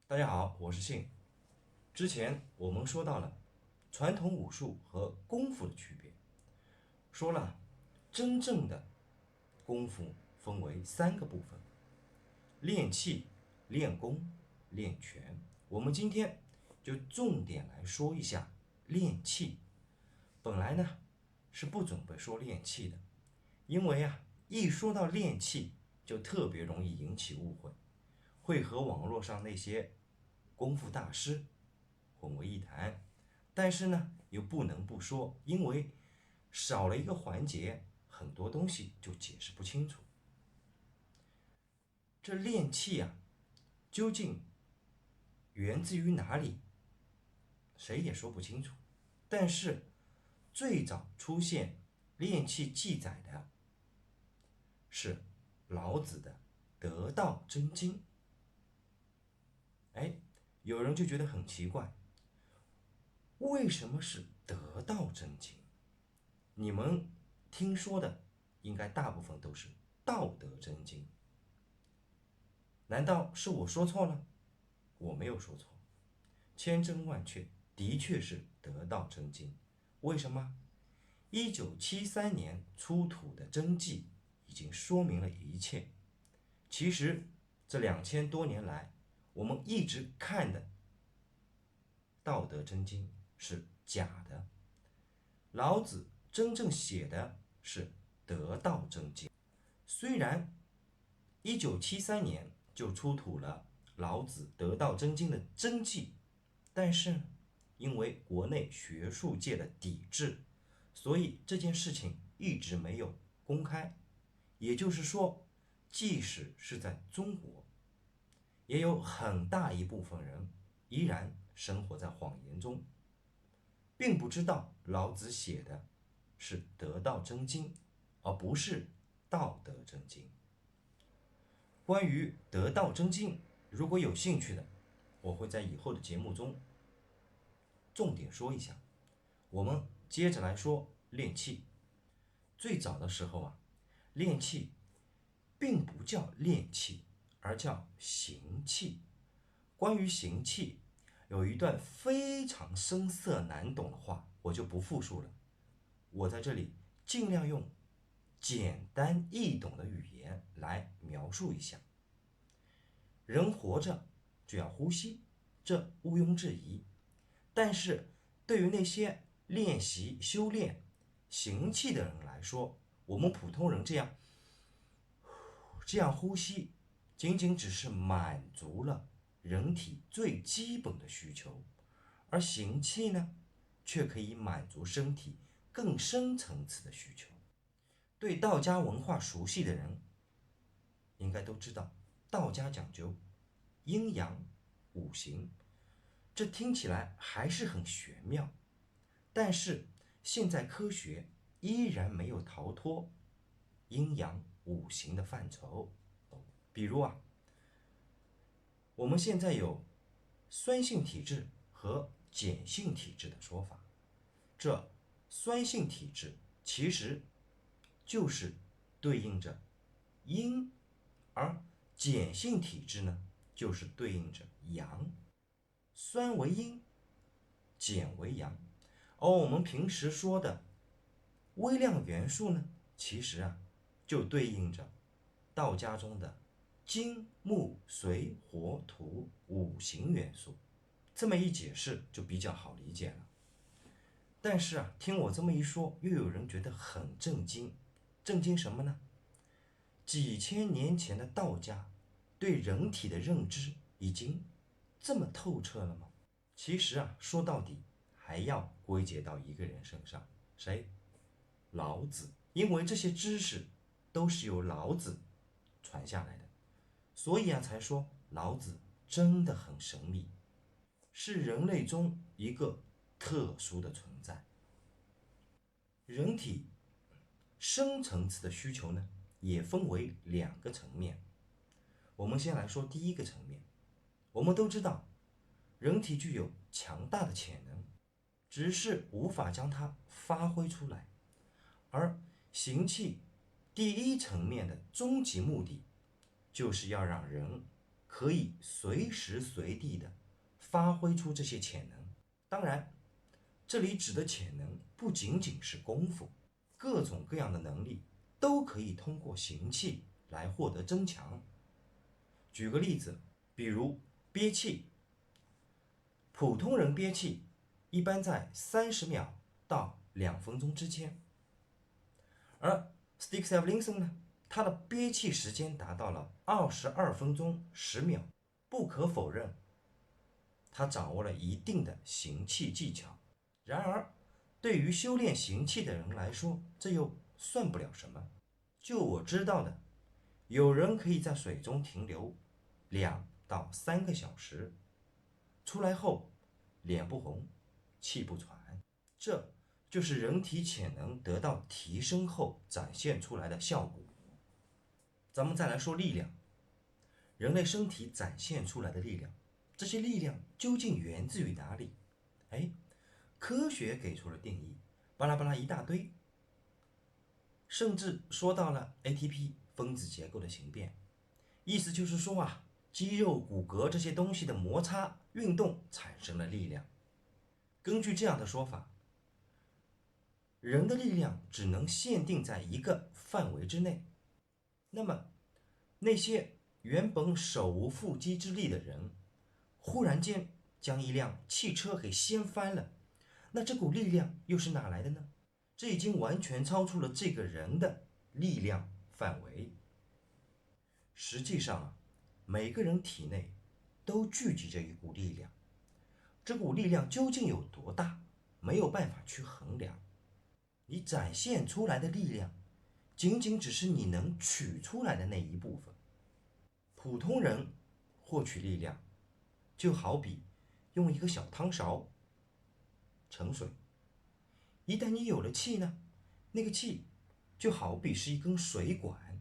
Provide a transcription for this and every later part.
大家好，我是信。之前我们说到了传统武术和功夫的区别，说了真正的功夫分为3个部分：练气、练功、练拳。我们今天就重点来说一下练气。本来呢是不准备说练气的，因为一说到练气就特别容易引起误会，会和网络上那些功夫大师混为一谈。但是呢，又不能不说，因为少了一个环节，很多东西就解释不清楚。这练气究竟源自于哪里，谁也说不清楚。但是最早出现练气记载的是老子的《得道真经》。有人就觉得很奇怪，为什么是得道真经？你们听说的应该大部分都是道德真经，难道是我说错了？我没有说错，千真万确，的确是得道真经。为什么？1973年出土的真迹已经说明了一切。其实这2000多年来，我们一直看的道德真经是假的，老子真正写的是得道真经。虽然1973年就出土了老子得道真经的真迹，但是因为国内学术界的抵制，所以这件事情一直没有公开。也就是说，即使是在中国，也有很大一部分人依然生活在谎言中，并不知道老子写的是得道真经，而不是道德真经。关于得道真经，如果有兴趣的，我会在以后的节目中重点说一下。我们接着来说练气。最早的时候练气并不叫练气，而叫行气。关于行气，有一段非常深涩难懂的话，我就不复述了。我在这里尽量用简单易懂的语言来描述一下。人活着就要呼吸，这毋庸置疑。但是对于那些练习修炼行气的人来说，我们普通人这样呼吸，仅仅只是满足了人体最基本的需求，而行气呢，却可以满足身体更深层次的需求。对道家文化熟悉的人应该都知道，道家讲究阴阳五行，这听起来还是很玄妙。但是现在科学依然没有逃脱阴阳五行的范畴。比如我们现在有酸性体质和碱性体质的说法。这酸性体质其实就是对应着阴，而碱性体质呢，就是对应着阳。酸为阴，碱为阳。而我们平时说的微量元素呢，其实就对应着道家中的金木水火土五行元素。这么一解释就比较好理解了。但是听我这么一说，又有人觉得很震惊。震惊什么呢？几千年前的道家对人体的认知已经这么透彻了吗？其实说到底还要归结到一个人身上，谁？老子。因为这些知识都是由老子传下来的，所以才说老子真的很神秘，是人类中一个特殊的存在。人体深层次的需求呢，也分为2个层面。我们先来说第一个层面。我们都知道，人体具有强大的潜能，只是无法将它发挥出来。而行气第一层面的终极目的，就是要让人可以随时随地的发挥出这些潜能。当然，这里指的潜能不仅仅是功夫，各种各样的能力都可以通过行气来获得增强。举个例子，比如憋气，普通人憋气一般在30秒到2分钟之间，而 Stig Severinsen 呢，他的憋气时间达到了22分钟10秒。不可否认，他掌握了一定的行气技巧。然而，对于修炼行气的人来说，这又算不了什么。就我知道的，有人可以在水中停留2到3个小时，出来后脸不红，气不喘，这就是人体潜能得到提升后展现出来的效果。咱们再来说力量，人类身体展现出来的力量，这些力量究竟源自于哪里？哎，科学给出了定义，巴拉巴拉一大堆，甚至说到了 ATP 分子结构的形变，意思就是说啊，肌肉、骨骼这些东西的摩擦运动产生了力量。根据这样的说法，人的力量只能限定在一个范围之内。那么，那些原本手无缚鸡之力的人，忽然间将一辆汽车给掀翻了，那这股力量又是哪来的呢？这已经完全超出了这个人的力量范围。实际上啊，每个人体内都聚集着一股力量，这股力量究竟有多大，没有办法去衡量。你展现出来的力量，仅仅只是你能取出来的那一部分。普通人获取力量，就好比用一个小汤勺盛水，一旦你有了气呢，那个气就好比是一根水管，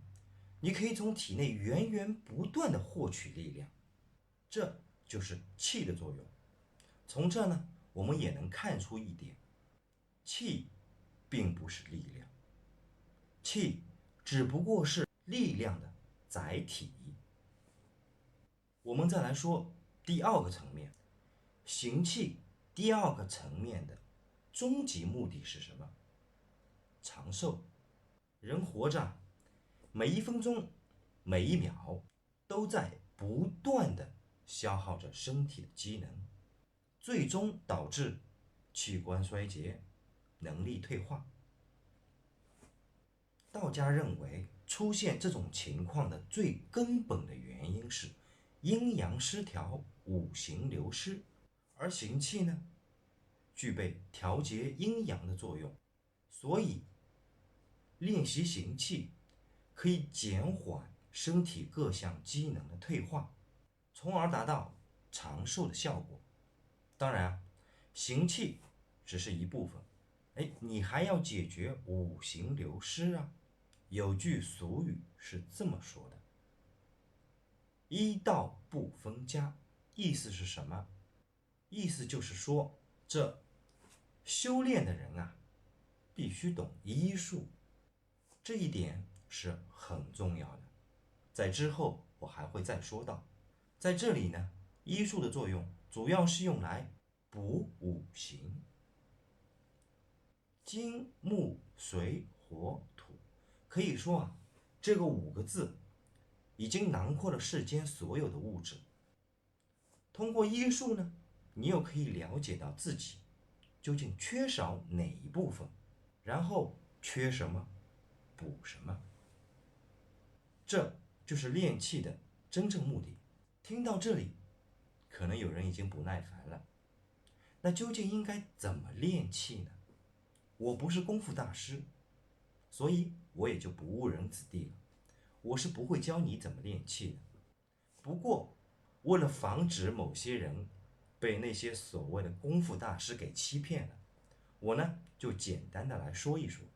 你可以从体内源源不断的获取力量，这就是气的作用。从这呢，我们也能看出一点，气并不是力量，气只不过是力量的载体。我们再来说第二个层面，行气第二个层面的终极目的是什么？长寿。人活着，每一分钟、每一秒都在不断的消耗着身体的机能，最终导致器官衰竭、能力退化。道家认为，出现这种情况的最根本的原因是阴阳失调、五行流失，而行气呢，具备调节阴阳的作用，所以练习行气可以减缓身体各项机能的退化，从而达到长寿的效果。当然，行气只是一部分，你还要解决五行流失啊。有句俗语是这么说的：医道不分家。意思是什么？意思就是说，这修炼的人啊，必须懂医术，这一点是很重要的。在之后我还会再说到。在这里呢，医术的作用主要是用来补五行，金木水火土。可以说啊，这个5个字已经囊括了世间所有的物质。通过医术呢，你又可以了解到自己究竟缺少哪一部分，然后缺什么补什么。这就是练气的真正目的。听到这里，可能有人已经不耐烦了。那究竟应该怎么练气呢？我不是功夫大师，所以我也就不误人子弟了。我是不会教你怎么练气的。不过，为了防止某些人被那些所谓的功夫大师给欺骗了，我呢就简单的来说一说。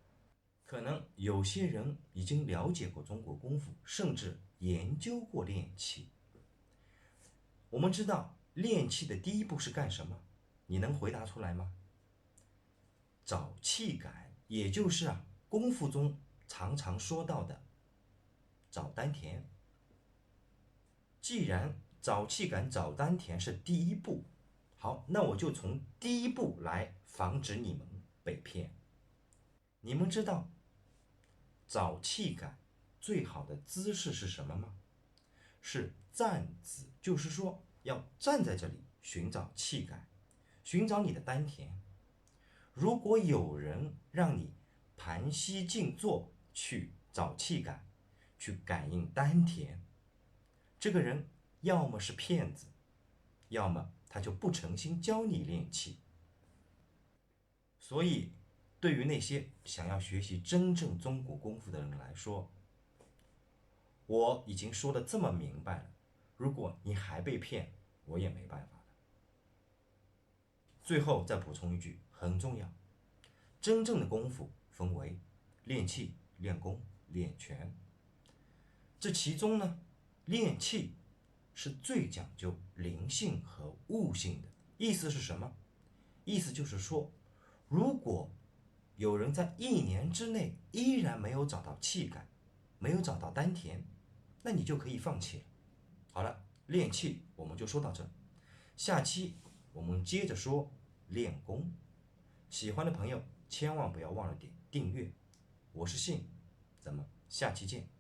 可能有些人已经了解过中国功夫，甚至研究过练气。我们知道练气的第一步是干什么？你能回答出来吗？找气感，也就是功夫中常常说到的找丹田。既然找气感、找丹田是第一步，好，那我就从第一步来防止你们被骗。你们知道找气感最好的姿势是什么吗？是站姿，就是说要站在这里寻找气感，寻找你的丹田。如果有人让你盘膝静坐去找气感，去感应丹田，这个人要么是骗子，要么他就不诚心教你练气。所以，对于那些想要学习真正中国功夫的人来说，我已经说的这么明白了，如果你还被骗，我也没办法的。最后再补充一句，很重要，真正的功夫分为练气、练功、练拳。这其中呢，练气是最讲究灵性和悟性的。意思是什么？意思就是说，如果有人在1年之内依然没有找到气感，没有找到丹田，那你就可以放弃了。好了，练气我们就说到这，下期我们接着说练功。喜欢的朋友千万不要忘了点订阅。我是信，咱们下期见。